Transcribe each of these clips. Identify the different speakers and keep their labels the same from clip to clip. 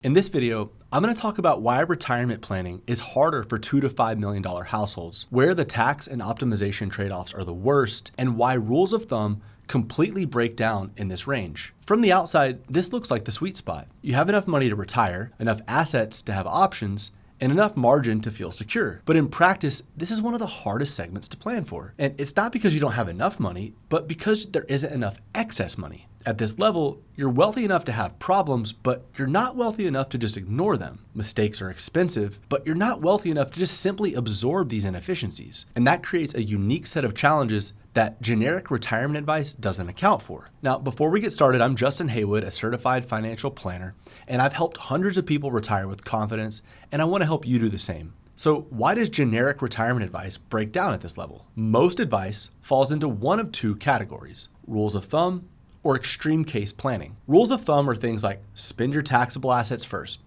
Speaker 1: In this video, I'm going to talk about why retirement planning is harder for $2 to $5 million households, where the tax and optimization trade-offs are the worst, and why rules of thumb completely break down in this range. From the outside, this looks like the sweet spot. You have enough money to retire, enough assets to have options, and enough margin to feel secure. But in practice, this is one of the hardest segments to plan for. And it's not because you don't have enough money, but because there isn't enough excess money. At this level, you're wealthy enough to have problems, but you're not wealthy enough to just ignore them. Mistakes are expensive, but you're not wealthy enough to just simply absorb these inefficiencies. And that creates a unique set of challenges that generic retirement advice doesn't account for. Now, before we get started, I'm Justin Haywood, a certified financial planner, and I've helped hundreds of people retire with confidence, and I want to help you do the same. So why does generic retirement advice break down at this level? Most advice falls into one of two categories: rules of thumb or extreme case planning. Rules of thumb are things like spend your taxable assets first,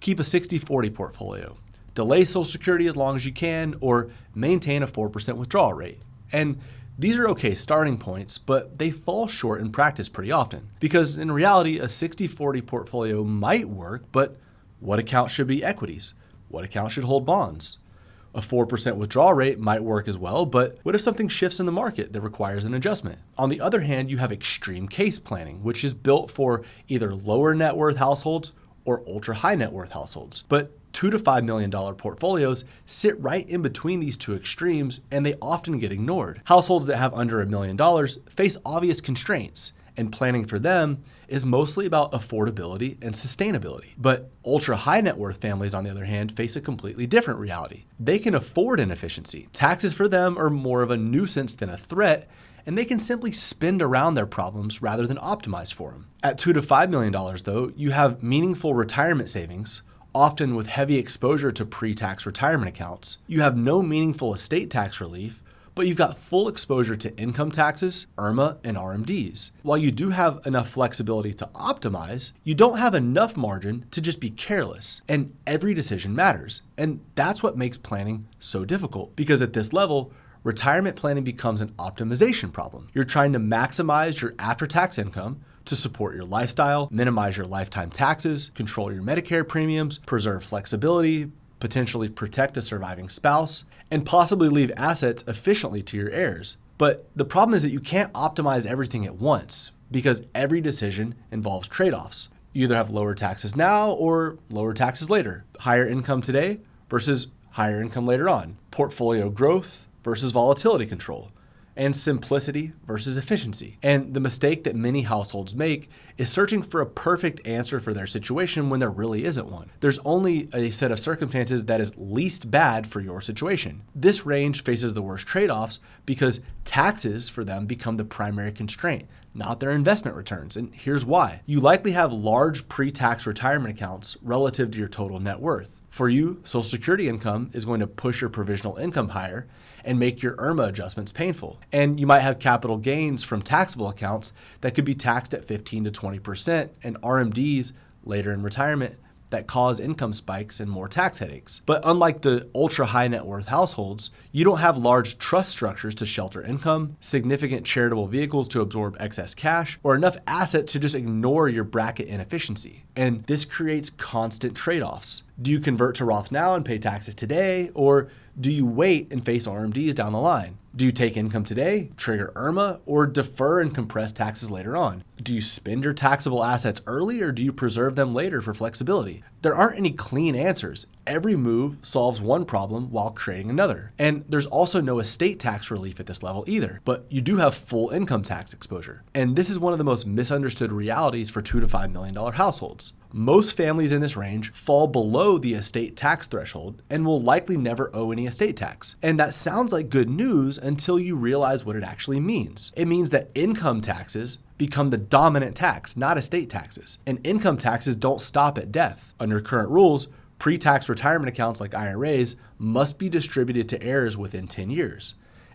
Speaker 1: keep a 60-40 portfolio, delay Social Security as long as you can, or maintain a 4% withdrawal rate. And these are okay starting points, but they fall short in practice pretty often. Because in reality, a 60-40 portfolio might work, but what account should be equities? What account should hold bonds? A 4% withdrawal rate might work as well, but what if something shifts in the market that requires an adjustment? On the other hand, you have extreme case planning, which is built for either lower net worth households or ultra high net worth households. But $2 to $5 million portfolios sit right in between these two extremes, and they often get ignored. Households that have under $1 million face obvious constraints, and planning for them is mostly about affordability and sustainability. But ultra high net worth families, on the other hand, face a completely different reality. They can afford inefficiency. Taxes for them are more of a nuisance than a threat, and they can simply spend around their problems rather than optimize for them. At $2 to $5 million though, you have meaningful retirement savings, often with heavy exposure to pre-tax retirement accounts. You have no meaningful estate tax relief, but you've got full exposure to income taxes, IRMAA, and RMDs. While you do have enough flexibility to optimize, you don't have enough margin to just be careless. And every decision matters. And that's what makes planning so difficult. Because at this level, retirement planning becomes an optimization problem. You're trying to maximize your after-tax income to support your lifestyle, minimize your lifetime taxes, control your Medicare premiums, preserve flexibility, potentially protect a surviving spouse, and possibly leave assets efficiently to your heirs. But the problem is that you can't optimize everything at once because every decision involves trade-offs. You either have lower taxes now or lower taxes later. Higher income today versus higher income later on. Portfolio growth versus volatility control. And simplicity versus efficiency. And the mistake that many households make is searching for a perfect answer for their situation when there really isn't one. There's only a set of circumstances that is least bad for your situation. This range faces the worst trade-offs because taxes for them become the primary constraint, not their investment returns. And here's why. You likely have large pre-tax retirement accounts relative to your total net worth. For you, Social Security income is going to push your provisional income higher and make your IRMAA adjustments painful. And you might have capital gains from taxable accounts that could be taxed at 15 to 20% and RMDs later in retirement that cause income spikes and more tax headaches. But unlike the ultra high net worth households, you don't have large trust structures to shelter income, significant charitable vehicles to absorb excess cash, or enough assets to just ignore your bracket inefficiency. And this creates constant trade-offs. Do you convert to Roth now and pay taxes today, or do you wait and face RMDs down the line? Do you take income today, trigger IRMAA, or defer and compress taxes later on? Do you spend your taxable assets early, or do you preserve them later for flexibility? There aren't any clean answers. Every move solves one problem while creating another. And there's also no estate tax relief at this level either, but you do have full income tax exposure. And this is one of the most misunderstood realities for $2 to $5 million households. Most families in this range fall below the estate tax threshold and will likely never owe any estate tax. And that sounds like good news until you realize what it actually means. It means that income taxes become the dominant tax, not estate taxes. And income taxes don't stop at death. Under current rules, pre-tax retirement accounts like IRAs must be distributed to heirs within 10 years.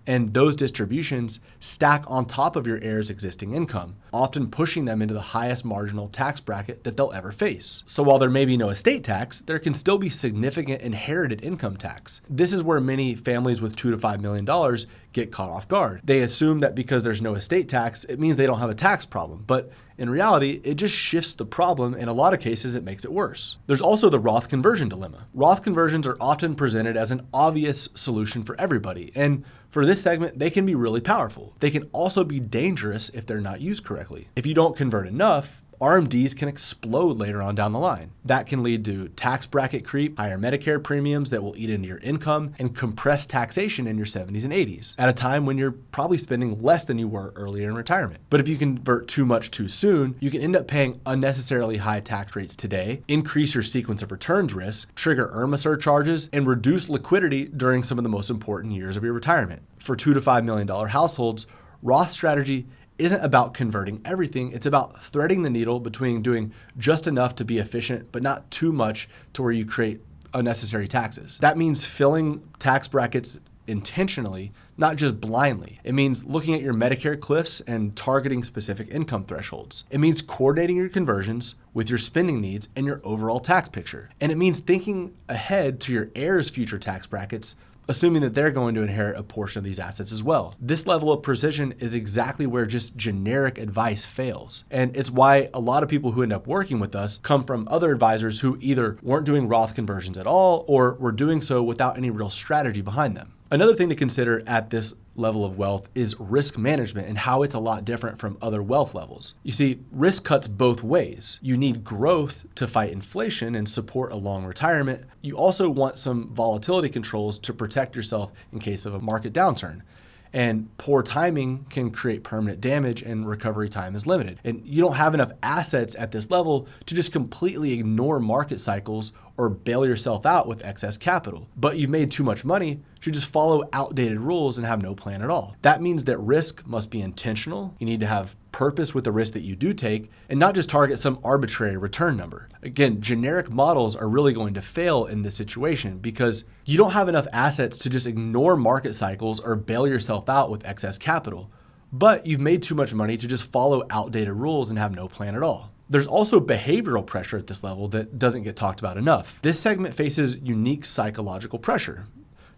Speaker 1: And those distributions stack on top of your heirs' existing income, often pushing them into the highest marginal tax bracket that they'll ever face. So while there may be no estate tax, there can still be significant inherited income tax. This is where many families with $2 to $5 million get caught off guard. They assume that because there's no estate tax, it means they don't have a tax problem. But in reality, it just shifts the problem. In a lot of cases, it makes it worse. There's also the Roth conversion dilemma. Roth conversions are often presented as an obvious solution for everybody. And for this segment, they can be really powerful. They can also be dangerous if they're not used correctly. If you don't convert enough, RMDs can explode later on down the line. That can lead to tax bracket creep, higher Medicare premiums that will eat into your income, and compressed taxation in your 70s and 80s at a time when you're probably spending less than you were earlier in retirement. But if you convert too much too soon, you can end up paying unnecessarily high tax rates today, increase your sequence of returns risk, trigger IRMAA surcharges, and reduce liquidity during some of the most important years of your retirement. For $2 to $5 million households, Roth strategy isn't about converting everything. It's about threading the needle between doing just enough to be efficient, but not too much to where you create unnecessary taxes. That means filling tax brackets intentionally, not just blindly. It means looking at your Medicare cliffs and targeting specific income thresholds. It means coordinating your conversions with your spending needs and your overall tax picture. And it means thinking ahead to your heirs' future tax brackets, assuming that they're going to inherit a portion of these assets as well. This level of precision is exactly where just generic advice fails. And it's why a lot of people who end up working with us come from other advisors who either weren't doing Roth conversions at all or were doing so without any real strategy behind them. Another thing to consider at this level of wealth is risk management and how it's a lot different from other wealth levels. You see, risk cuts both ways. You need growth to fight inflation and support a long retirement. You also want some volatility controls to protect yourself in case of a market downturn. And poor timing can create permanent damage and recovery time is limited. And you don't have enough assets at this level to just completely ignore market cycles or bail yourself out with excess capital. But you've made too much money to just follow outdated rules and have no plan at all. That means that risk must be intentional. You need to have purpose with the risk that you do take and not just target some arbitrary return number. Again, generic models are really going to fail in this situation because you don't have enough assets to just ignore market cycles or bail yourself out with excess capital. But you've made too much money to just follow outdated rules and have no plan at all. There's also behavioral pressure at this level that doesn't get talked about enough. This segment faces unique psychological pressure.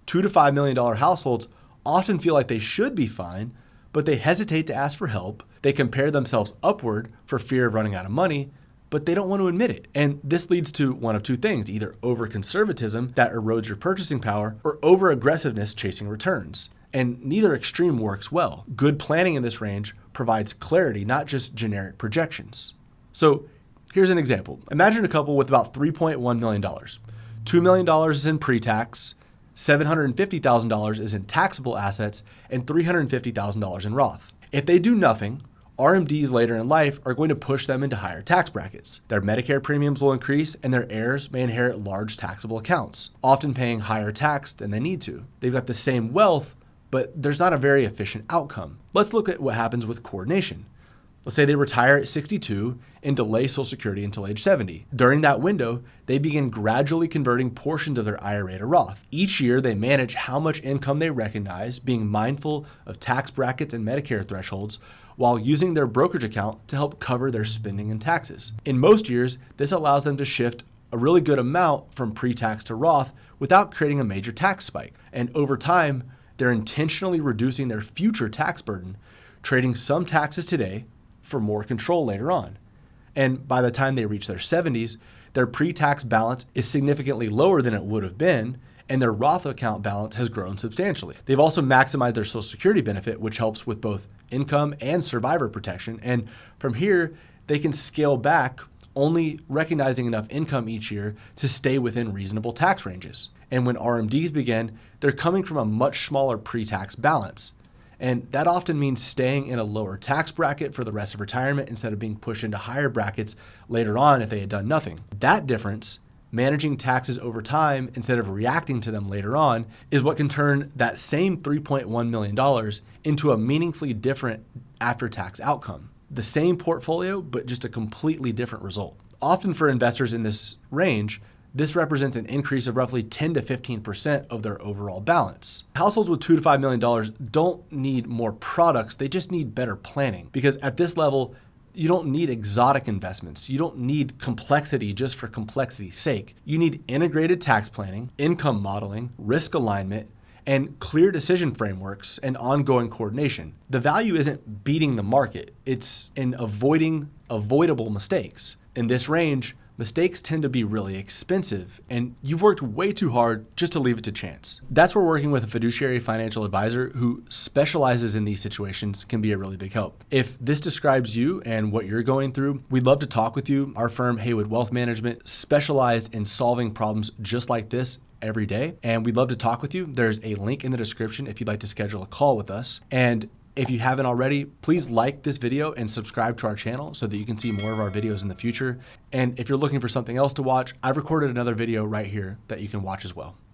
Speaker 1: $2 to $5 million households often feel like they should be fine, but they hesitate to ask for help. They compare themselves upward for fear of running out of money, but they don't want to admit it. And this leads to one of two things, either over-conservatism that erodes your purchasing power or over-aggressiveness chasing returns. And neither extreme works well. Good planning in this range provides clarity, not just generic projections. So here's an example. Imagine a couple with about $3.1 million. $2 million is in pre-tax, $750,000 is in taxable assets, and $350,000 in Roth. If they do nothing, RMDs later in life are going to push them into higher tax brackets. Their Medicare premiums will increase and their heirs may inherit large taxable accounts, often paying higher tax than they need to. They've got the same wealth, but there's not a very efficient outcome. Let's look at what happens with coordination. Let's say they retire at 62 and delay Social Security until age 70. During that window, they begin gradually converting portions of their IRA to Roth. Each year, they manage how much income they recognize, being mindful of tax brackets and Medicare thresholds, while using their brokerage account to help cover their spending and taxes. In most years, this allows them to shift a really good amount from pre-tax to Roth without creating a major tax spike. And over time, they're intentionally reducing their future tax burden, trading some taxes today for more control later on. And by the time they reach their 70s, their pre-tax balance is significantly lower than it would have been, and their Roth account balance has grown substantially. They've also maximized their Social Security benefit, which helps with both income and survivor protection. And from here, they can scale back, only recognizing enough income each year to stay within reasonable tax ranges. And when RMDs begin, they're coming from a much smaller pre-tax balance. And that often means staying in a lower tax bracket for the rest of retirement instead of being pushed into higher brackets later on if they had done nothing. That difference, managing taxes over time instead of reacting to them later on, is what can turn that same $3.1 million into a meaningfully different after-tax outcome. The same portfolio, but just a completely different result. Often for investors in this range, This represents an increase of roughly 10 to 15% of their overall balance. Households with $2 to $5 million don't need more products, they just need better planning, because at this level, you don't need exotic investments. You don't need complexity just for complexity's sake. You need integrated tax planning, income modeling, risk alignment, and clear decision frameworks and ongoing coordination. The value isn't beating the market, it's in avoiding avoidable mistakes. In this range, mistakes tend to be really expensive, and you've worked way too hard just to leave it to chance. That's where working with a fiduciary financial advisor who specializes in these situations can be a really big help. If this describes you and what you're going through, we'd love to talk with you. Our firm, Haywood Wealth Management, specialized in solving problems just like this every day, and we'd love to talk with you. There's a link in the description if you'd like to schedule a call with us. And if you haven't already, please like this video and subscribe to our channel so that you can see more of our videos in the future. And if you're looking for something else to watch, I've recorded another video right here that you can watch as well.